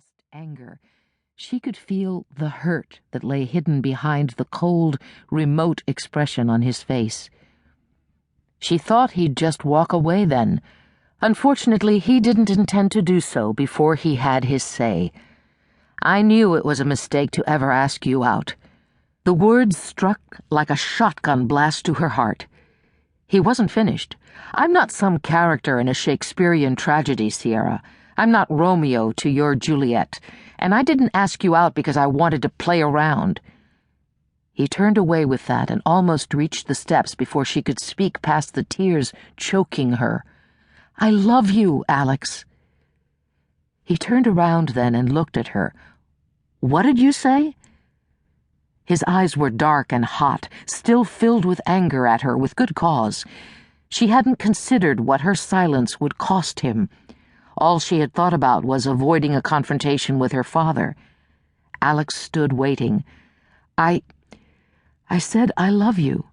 just anger. She could feel the hurt that lay hidden behind the cold, remote expression on his face. She thought he'd just walk away then. Unfortunately, he didn't intend to do so before he had his say. "I knew it was a mistake to ever ask you out." The words struck like a shotgun blast to her heart. He wasn't finished. "I'm not some character in a Shakespearean tragedy, Sierra. I'm not Romeo to your Juliet, and I didn't ask you out because I wanted to play around." He turned away with that and almost reached the steps before she could speak past the tears choking her. "I love you, Alex." He turned around then and looked at her. "What did you say?" His eyes were dark and hot, still filled with anger at her with good cause. She hadn't considered what her silence would cost him. All she had thought about was avoiding a confrontation with her father. Alex stood waiting. I said I love you."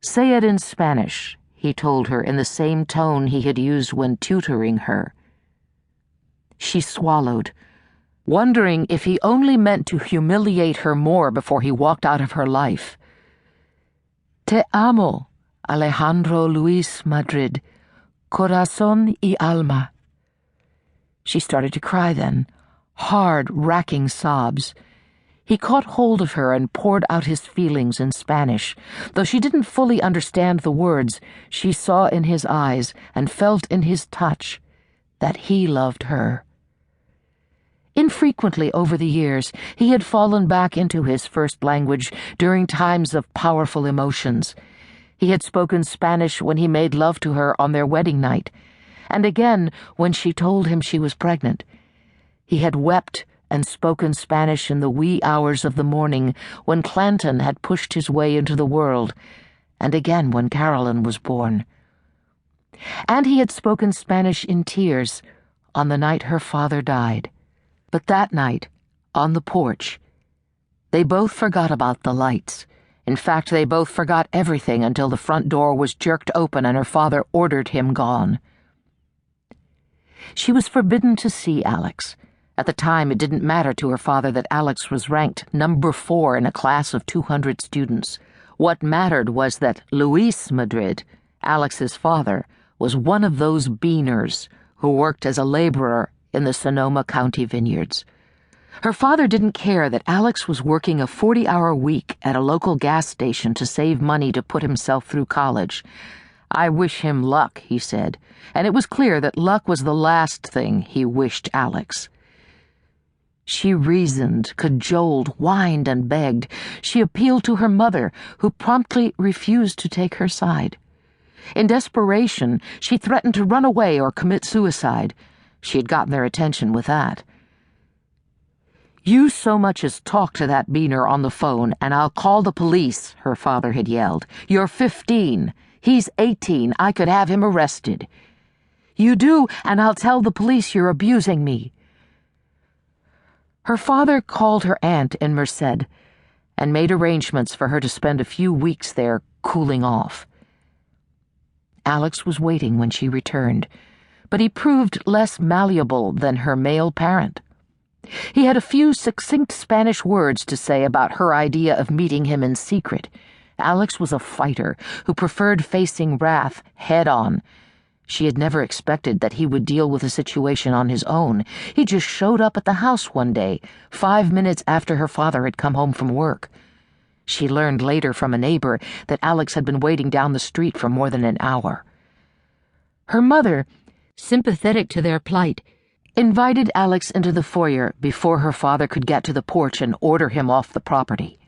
"Say it in Spanish," he told her in the same tone he had used when tutoring her. She swallowed, wondering if he only meant to humiliate her more before he walked out of her life. "Te amo, Alejandro Luis Madrid, corazón y alma." She started to cry then, hard, racking sobs. He caught hold of her and poured out his feelings in Spanish. Though she didn't fully understand the words, she saw in his eyes and felt in his touch that he loved her. Infrequently over the years, he had fallen back into his first language during times of powerful emotions. He had spoken Spanish when he made love to her on their wedding night, and again when she told him she was pregnant. He had wept and spoken Spanish in the wee hours of the morning when Clanton had pushed his way into the world, and again when Carolyn was born. And he had spoken Spanish in tears on the night her father died. But that night, on the porch, they both forgot about the lights. In fact, they both forgot everything until the front door was jerked open and her father ordered him gone. She was forbidden to see Alex. At the time, it didn't matter to her father that Alex was ranked number 4 in a class of 200 students. What mattered was that Luis Madrid, Alex's father, was one of those beaners who worked as a laborer in the Sonoma County vineyards. Her father didn't care that Alex was working a 40-hour week at a local gas station to save money to put himself through college. "I wish him luck," he said, and it was clear that luck was the last thing he wished Alex. She reasoned, cajoled, whined, and begged. She appealed to her mother, who promptly refused to take her side. In desperation, she threatened to run away or commit suicide. She had gotten their attention with that. "You so much as talk to that beaner on the phone, and I'll call the police," her father had yelled. "You're 15. He's 18. I could have him arrested." "You do, and I'll tell the police you're abusing me." Her father called her aunt in Merced and made arrangements for her to spend a few weeks there cooling off. Alex was waiting when she returned, but he proved less malleable than her male parent. He had a few succinct Spanish words to say about her idea of meeting him in secret. Alex was a fighter who preferred facing wrath head-on. She had never expected that he would deal with the situation on his own. He just showed up at the house one day, 5 minutes after her father had come home from work. She learned later from a neighbor that Alex had been waiting down the street for more than an hour. Her mother, sympathetic to their plight, invited Alex into the foyer before her father could get to the porch and order him off the property.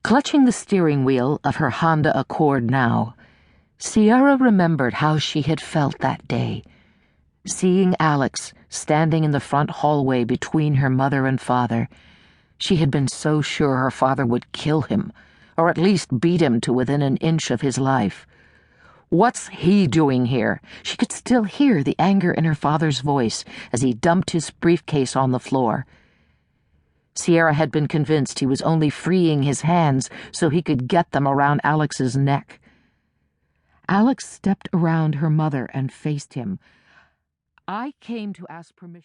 Clutching the steering wheel of her Honda Accord now, Sierra remembered how she had felt that day, seeing Alex standing in the front hallway between her mother and father. She had been so sure her father would kill him, or at least beat him to within an inch of his life. What's he doing here? She could still hear the anger in her father's voice as he dumped his briefcase on the floor. Sierra had been convinced he was only freeing his hands so he could get them around Alex's neck. Alex stepped around her mother and faced him. "I came to ask permission."